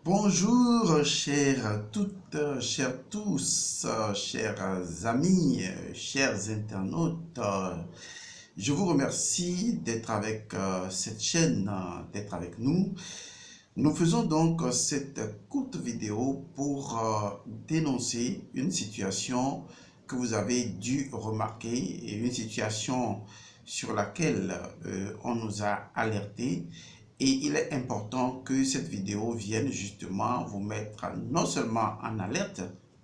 Bonjour, chères toutes, chers tous, chers amis, chers internautes. Je vous remercie d'être avec cette chaîne, d'être avec nous. Nous faisons donc cette courte vidéo pour dénoncer une situation que vous avez dû remarquer et une situation sur laquelle on nous a alerté. Et il est important que cette vidéo vienne justement vous mettre non seulement en alerte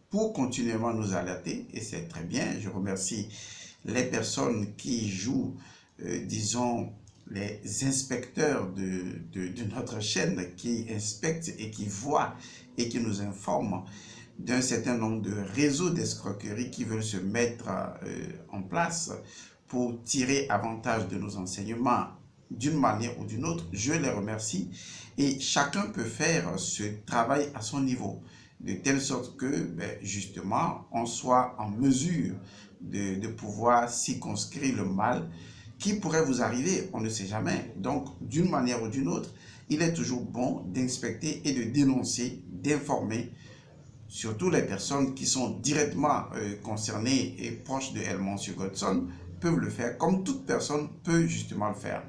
pour continuellement nous alerter, et c'est très bien, je remercie les personnes qui jouent, disons, les inspecteurs de notre chaîne, qui inspectent et qui voient et qui nous informent d'un certain nombre de réseaux d'escroquerie qui veulent se mettre en place pour tirer avantage de nos enseignements d'une manière ou d'une autre. Je les remercie et chacun peut faire ce travail à son niveau, de telle sorte que justement on soit en mesure de pouvoir circonscrire le mal qui pourrait vous arriver, on ne sait jamais. Donc d'une manière ou d'une autre, il est toujours bon d'inspecter et de dénoncer, d'informer, surtout les personnes qui sont directement concernées et proches de Elmonsieur Godson peuvent le faire, comme toute personne peut justement le faire.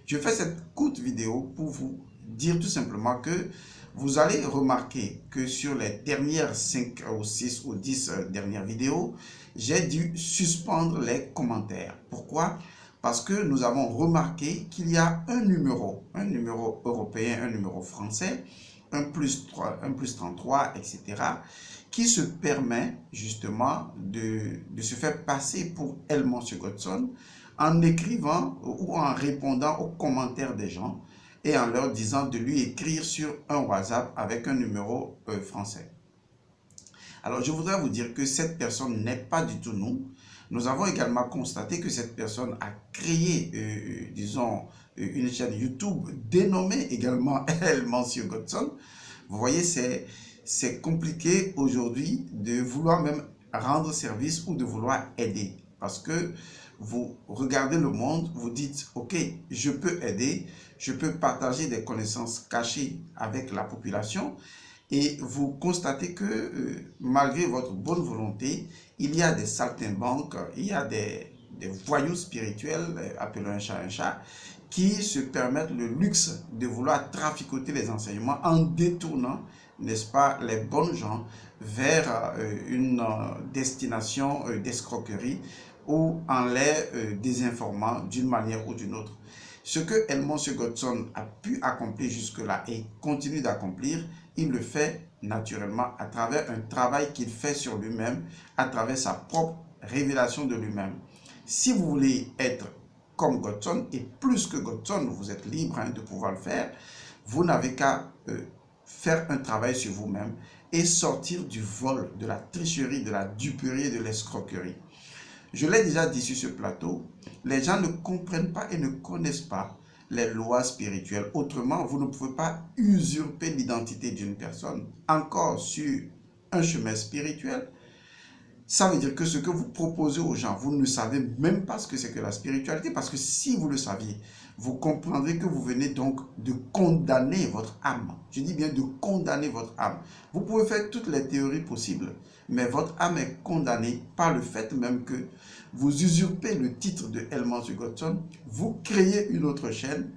Je fais cette courte vidéo pour vous dire tout simplement que vous allez remarquer que sur les dernières 5 ou 6 ou 10 dernières vidéos, j'ai dû suspendre les commentaires. Pourquoi? Parce que nous avons remarqué qu'il y a un numéro européen, un numéro français, un plus 33, etc., qui se permet justement de se faire passer pour Elmonsieur Godson en écrivant ou en répondant aux commentaires des gens et en leur disant de lui écrire sur un WhatsApp avec un numéro français. Alors, je voudrais vous dire que cette personne n'est pas du tout nous. Nous avons également constaté que cette personne a créé, disons, une chaîne YouTube dénommée également Elmonsieur Godson. Vous voyez, c'est compliqué aujourd'hui de vouloir même rendre service ou de vouloir aider. Parce que vous regardez le monde, vous dites, ok, je peux aider, je peux partager des connaissances cachées avec la population, et vous constatez que malgré votre bonne volonté, il y a des saltimbanques, il y a des voyous spirituels, appelons un chat, qui se permettent le luxe de vouloir traficoter les enseignements en détournant, n'est-ce pas, les bonnes gens vers une destination d'escroquerie ou en les désinformant d'une manière ou d'une autre. Ce que Elmonsieur Godson a pu accomplir jusque-là et continue d'accomplir, il le fait naturellement à travers un travail qu'il fait sur lui-même, à travers sa propre révélation de lui-même. Si vous voulez être comme Godson, et plus que Godson, vous êtes libre de pouvoir le faire, vous n'avez qu'à faire un travail sur vous-même et sortir du vol, de la tricherie, de la duperie et de l'escroquerie. Je l'ai déjà dit sur ce plateau, les gens ne comprennent pas et ne connaissent pas les lois spirituelles. Autrement, vous ne pouvez pas usurper l'identité d'une personne, encore sur un chemin spirituel. Ça veut dire que ce que vous proposez aux gens, vous ne savez même pas ce que c'est que la spiritualité, parce que si vous le saviez, vous comprendrez que vous venez donc de condamner votre âme. Je dis bien de condamner votre âme. Vous pouvez faire toutes les théories possibles, mais votre âme est condamnée par le fait même que vous usurpez le titre de Elmonsieur Godson, vous créez une autre chaîne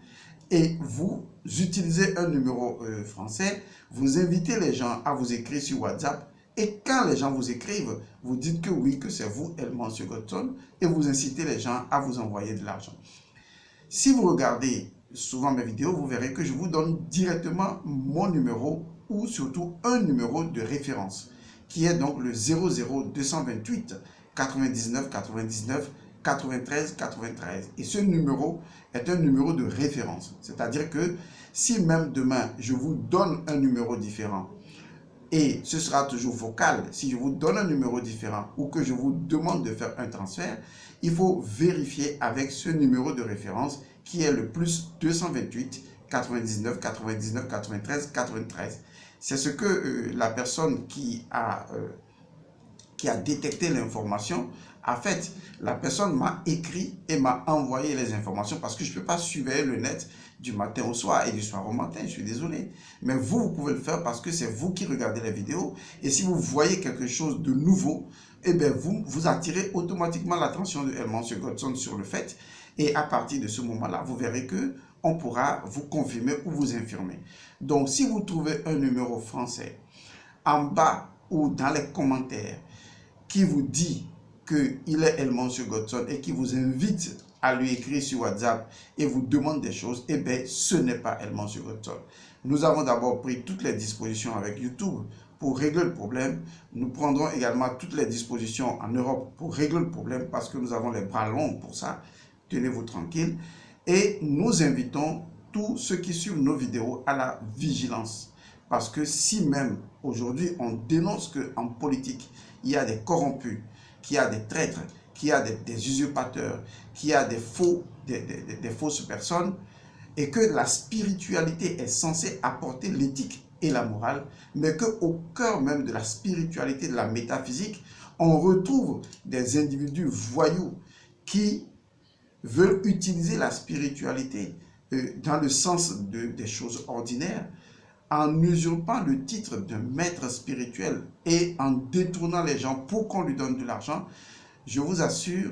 et vous utilisez un numéro français, vous invitez les gens à vous écrire sur WhatsApp. Et quand les gens vous écrivent, vous dites que oui, que c'est vous, Elmonsieur Godson, et vous incitez les gens à vous envoyer de l'argent. Si vous regardez souvent mes vidéos, vous verrez que je vous donne directement mon numéro ou surtout un numéro de référence, qui est donc le 00228 99 99 93 93. Et ce numéro est un numéro de référence. C'est-à-dire que si même demain, je vous donne un numéro différent, et ce sera toujours vocal. Si je vous donne un numéro différent ou que je vous demande de faire un transfert, il faut vérifier avec ce numéro de référence qui est le plus 228 99 99 93 93. C'est ce que la personne qui a qui a détecté l'information. En fait, la personne m'a écrit et m'a envoyé les informations parce que je ne peux pas surveiller le net du matin au soir et du soir au matin, je suis désolé. Mais vous, vous pouvez le faire parce que c'est vous qui regardez les vidéos. Et si vous voyez quelque chose de nouveau, eh bien, vous attirez automatiquement l'attention de M. Godson sur le fait. Et à partir de ce moment-là, vous verrez que on pourra vous confirmer ou vous infirmer. Donc, si vous trouvez un numéro français en bas ou dans les commentaires qui vous dit qu'il est M. Godson et qui vous invite à lui écrire sur WhatsApp et vous demande des choses, eh bien, ce n'est pas M. Godson. Nous avons d'abord pris toutes les dispositions avec YouTube pour régler le problème. Nous prendrons également toutes les dispositions en Europe pour régler le problème parce que nous avons les bras longs pour ça. Tenez-vous tranquille. Et nous invitons tous ceux qui suivent nos vidéos à la vigilance. Parce que si même aujourd'hui on dénonce qu'en politique, il y a des corrompus, qu'il y a des traîtres, qu'il y a des usurpateurs, qu'il y a des fausses personnes, et que la spiritualité est censée apporter l'éthique et la morale, mais qu'au cœur même de la spiritualité, de la métaphysique, on retrouve des individus voyous qui veulent utiliser la spiritualité dans le sens des choses ordinaires, en usurpant le titre de maître spirituel et en détournant les gens pour qu'on lui donne de l'argent. Je vous assure,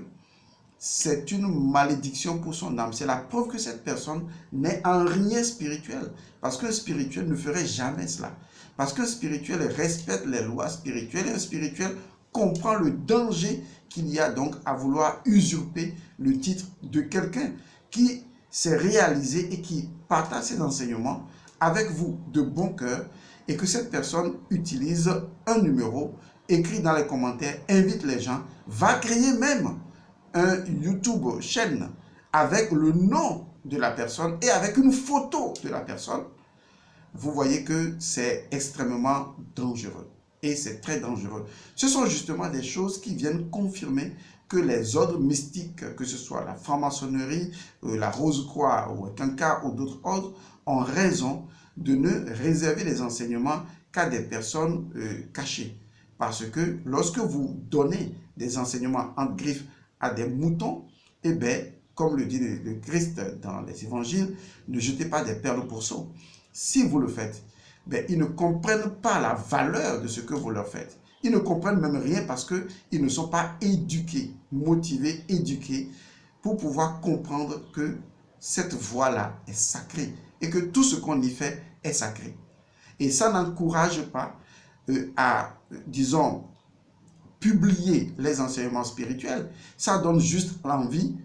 c'est une malédiction pour son âme. C'est la preuve que cette personne n'est en rien spirituelle. Parce qu'un spirituel ne ferait jamais cela. Parce qu'un spirituel respecte les lois spirituelles et un spirituel comprend le danger qu'il y a donc à vouloir usurper le titre de quelqu'un qui s'est réalisé et qui partage ses enseignements avec vous de bon cœur et que cette personne utilise un numéro, écrit dans les commentaires, invite les gens, va créer même un YouTube chaîne avec le nom de la personne et avec une photo de la personne. Vous voyez que c'est extrêmement dangereux. Et c'est très dangereux. Ce sont justement des choses qui viennent confirmer que les ordres mystiques, que ce soit la franc-maçonnerie, la Rose-Croix ou Kanka ou d'autres ordres, ont raison de ne réserver les enseignements qu'à des personnes cachées. Parce que lorsque vous donnez des enseignements entre griffes à des moutons, eh bien, comme le dit le Christ dans les évangiles, ne jetez pas des perles au pourceau. Si vous le faites, ben, ils ne comprennent pas la valeur de ce que vous leur faites. Ils ne comprennent même rien parce qu'ils ne sont pas éduqués, motivés, éduqués pour pouvoir comprendre que cette voie-là est sacrée et que tout ce qu'on y fait est sacré. Et ça n'encourage pas à, disons, publier les enseignements spirituels. Ça donne juste l'envie,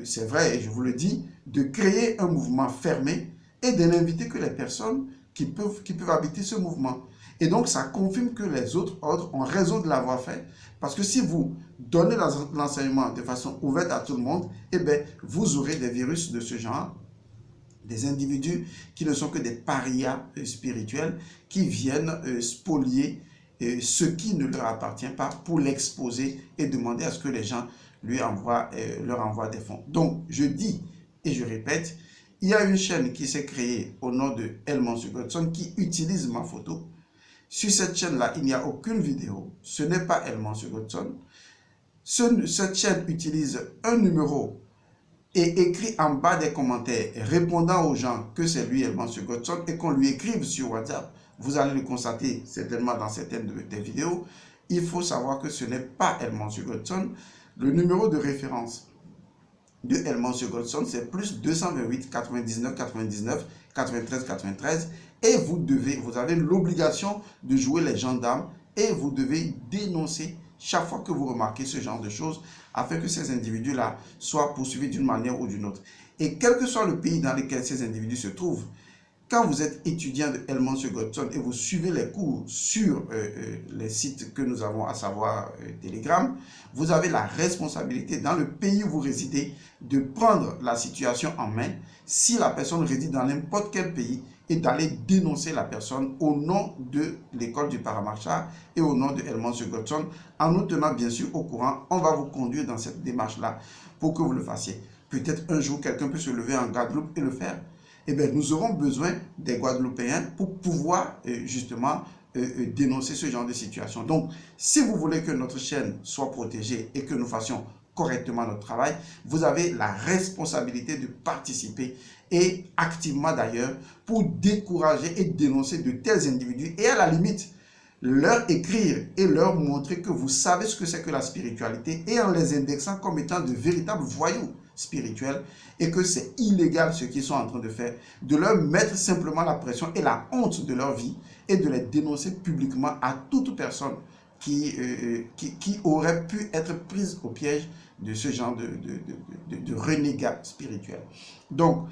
c'est vrai et je vous le dis, de créer un mouvement fermé et de n'inviter que les personnes qui peuvent habiter ce mouvement. Et donc, ça confirme que les autres ordres ont raison de l'avoir fait. Parce que si vous donnez l'enseignement de façon ouverte à tout le monde, eh bien, vous aurez des virus de ce genre, des individus qui ne sont que des parias spirituels, qui viennent spolier ce qui ne leur appartient pas pour l'exposer et demander à ce que les gens leur envoient des fonds. Donc, je dis et je répète, il y a une chaîne qui s'est créée au nom de M. Godson qui utilise ma photo. Sur cette chaîne-là, il n'y a aucune vidéo. Ce n'est pas M. Godson. Cette chaîne utilise un numéro et écrit en bas des commentaires répondant aux gens que c'est lui M. Godson et qu'on lui écrive sur WhatsApp. Vous allez le constater certainement dans certaines des vidéos. Il faut savoir que ce n'est pas M. Godson. Le numéro de référence de M. Godson, c'est plus 228 99 99 93 93 et vous avez l'obligation de jouer les gendarmes et vous devez dénoncer chaque fois que vous remarquez ce genre de choses afin que ces individus-là soient poursuivis d'une manière ou d'une autre. Et quel que soit le pays dans lequel ces individus se trouvent, quand vous êtes étudiant de M. Godson et vous suivez les cours sur les sites que nous avons, à savoir Telegram, vous avez la responsabilité dans le pays où vous résidez de prendre la situation en main si la personne réside dans n'importe quel pays et d'aller dénoncer la personne au nom de l'école du Paramarchal et au nom de M. Godson. En nous tenant bien sûr au courant, on va vous conduire dans cette démarche-là pour que vous le fassiez. Peut-être un jour, quelqu'un peut se lever en Guadeloupe et le faire. Eh bien, nous aurons besoin des Guadeloupéens pour pouvoir justement dénoncer ce genre de situation. Donc, si vous voulez que notre chaîne soit protégée et que nous fassions correctement notre travail, vous avez la responsabilité de participer et activement d'ailleurs pour décourager et dénoncer de tels individus et à la limite leur écrire et leur montrer que vous savez ce que c'est que la spiritualité et en les indexant comme étant de véritables voyous spirituels et que c'est illégal ce qu'ils sont en train de faire, de leur mettre simplement la pression et la honte de leur vie et de les dénoncer publiquement à toute personne qui aurait pu être prise au piège de ce genre de renégat spirituel. Donc,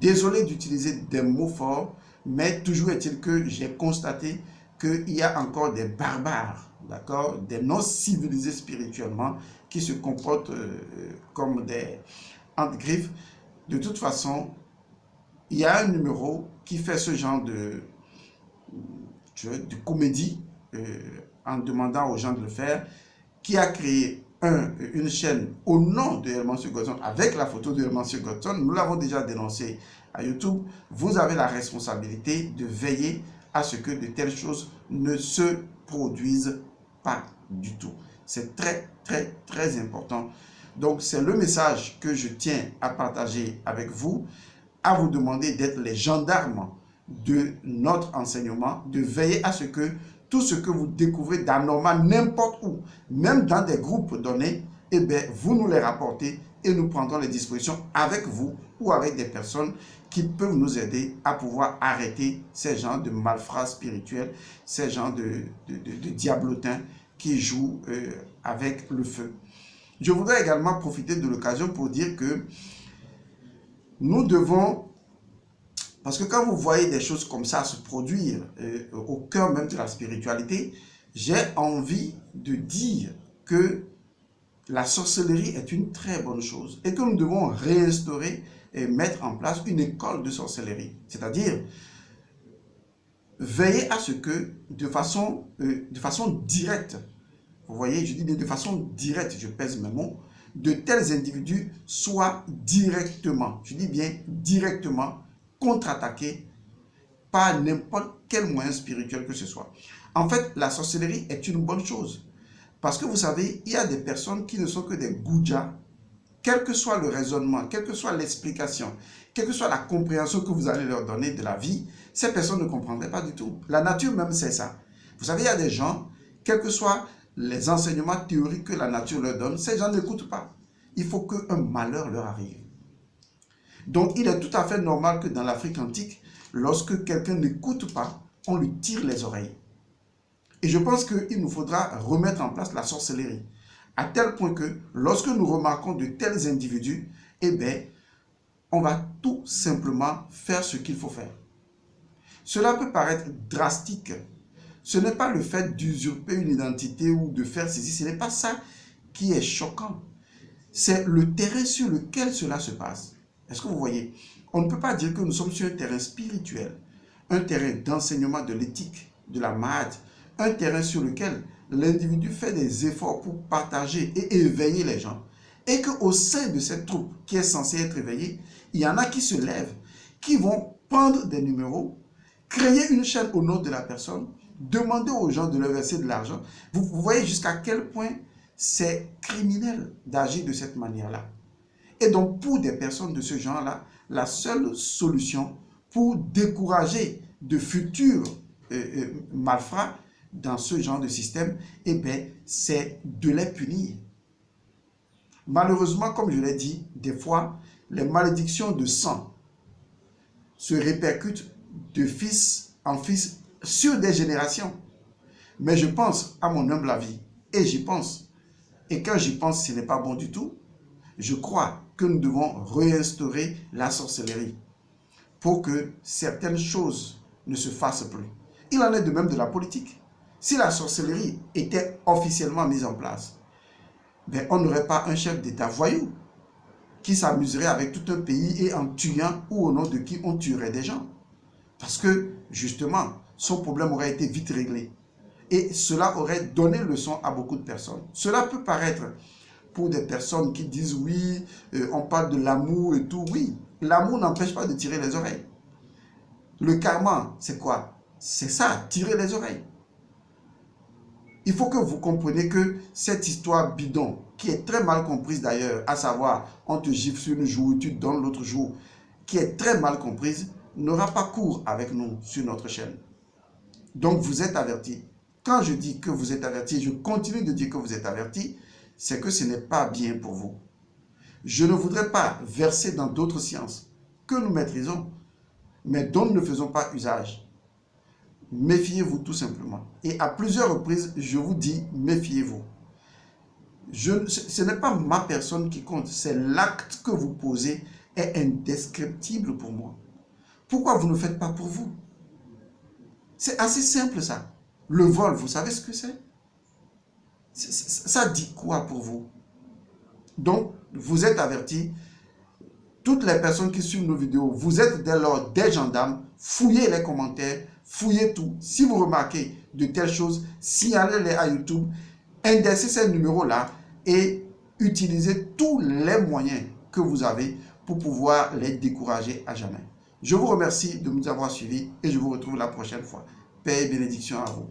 désolé d'utiliser des mots forts, mais toujours est-il que j'ai constaté qu'il y a encore des barbares, d'accord, des non-civilisés spirituellement qui se comportent comme des entre-griffes. De toute façon, il y a un numéro qui fait ce genre de comédie en demandant aux gens de le faire, qui a créé une chaîne au nom de Elmancio Godson avec la photo de Elmancio Godson. Nous l'avons déjà dénoncé à YouTube. Vous avez la responsabilité de veiller à ce que de telles choses ne se produisent pas du tout. C'est très, très, très important. Donc, c'est le message que je tiens à partager avec vous, à vous demander d'être les gendarmes de notre enseignement, de veiller à ce que tout ce que vous découvrez d'anormal n'importe où, même dans des groupes donnés, eh bien, vous nous les rapportez et nous prendrons les dispositions avec vous ou avec des personnes qui peuvent nous aider à pouvoir arrêter ces gens de malfrats spirituels, ces gens de diablotins qui jouent avec le feu. Je voudrais également profiter de l'occasion pour dire que nous devons, parce que quand vous voyez des choses comme ça se produire au cœur même de la spiritualité, j'ai envie de dire que la sorcellerie est une très bonne chose et que nous devons réinstaurer et mettre en place une école de sorcellerie. C'est-à-dire veiller à ce que de façon directe, vous voyez, je dis de façon directe, je pèse mes mots, de tels individus soient directement, je dis bien directement, contre-attaqués par n'importe quel moyen spirituel que ce soit. En fait, la sorcellerie est une bonne chose. Parce que vous savez, il y a des personnes qui ne sont que des goujats, quel que soit le raisonnement, quelle que soit l'explication, quelle que soit la compréhension que vous allez leur donner de la vie, ces personnes ne comprendraient pas du tout. La nature même, c'est ça. Vous savez, il y a des gens, quels que soient les enseignements théoriques que la nature leur donne, ces gens n'écoutent pas. Il faut qu'un malheur leur arrive. Donc, il est tout à fait normal que dans l'Afrique antique, lorsque quelqu'un n'écoute pas, on lui tire les oreilles. Et je pense qu'il nous faudra remettre en place la sorcellerie. À tel point que lorsque nous remarquons de tels individus, eh bien, on va tout simplement faire ce qu'il faut faire. Cela peut paraître drastique. Ce n'est pas le fait d'usurper une identité ou de faire ceci. Ce n'est pas ça qui est choquant. C'est le terrain sur lequel cela se passe. Est-ce que vous voyez? On ne peut pas dire que nous sommes sur un terrain spirituel, un terrain d'enseignement de l'éthique, de la Mahad, un terrain sur lequel l'individu fait des efforts pour partager et éveiller les gens. Et qu'au sein de cette troupe qui est censée être éveillée, il y en a qui se lèvent, qui vont prendre des numéros, créer une chaîne au nom de la personne, demander aux gens de leur verser de l'argent. Vous voyez jusqu'à quel point c'est criminel d'agir de cette manière-là. Et donc, pour des personnes de ce genre-là, la seule solution pour décourager de futurs malfrats dans ce genre de système, eh bien, c'est de les punir. Malheureusement, comme je l'ai dit, des fois, les malédictions de sang se répercutent de fils en fils sur des générations. Mais je pense, à mon humble avis, et j'y pense, et quand j'y pense, ce n'est pas bon du tout, je crois que nous devons réinstaurer la sorcellerie pour que certaines choses ne se fassent plus. Il en est de même de la politique. Si la sorcellerie était officiellement mise en place, ben on n'aurait pas un chef d'État voyou qui s'amuserait avec tout un pays et en tuant ou au nom de qui on tuerait des gens. Parce que, justement, son problème aurait été vite réglé. Et cela aurait donné leçon à beaucoup de personnes. Cela peut paraître pour des personnes qui disent oui, on parle de l'amour et tout. Oui, l'amour n'empêche pas de tirer les oreilles. Le karma, c'est quoi? C'est ça, tirer les oreilles. Il faut que vous compreniez que cette histoire bidon, qui est très mal comprise d'ailleurs, à savoir, on te gifle sur une jour, tu te donnes l'autre jour, qui est très mal comprise, n'aura pas cours avec nous sur notre chaîne. Donc vous êtes avertis. Quand je dis que vous êtes avertis, je continue de dire que vous êtes avertis, c'est que ce n'est pas bien pour vous. Je ne voudrais pas verser dans d'autres sciences que nous maîtrisons, mais dont nous ne faisons pas usage. Méfiez-vous tout simplement. Et à plusieurs reprises, je vous dis, méfiez-vous. Ce n'est pas ma personne qui compte, c'est l'acte que vous posez est indescriptible pour moi. Pourquoi vous ne faites pas pour vous? C'est assez simple ça. Le vol, vous savez ce que c'est? Ça dit quoi pour vous? Donc, vous êtes avertis. Toutes les personnes qui suivent nos vidéos, vous êtes dès lors des gendarmes. Fouillez les commentaires, fouillez tout. Si vous remarquez de telles choses, signalez-les à YouTube, indexez ces numéros-là et utilisez tous les moyens que vous avez pour pouvoir les décourager à jamais. Je vous remercie de nous avoir suivis et je vous retrouve la prochaine fois. Paix et bénédiction à vous.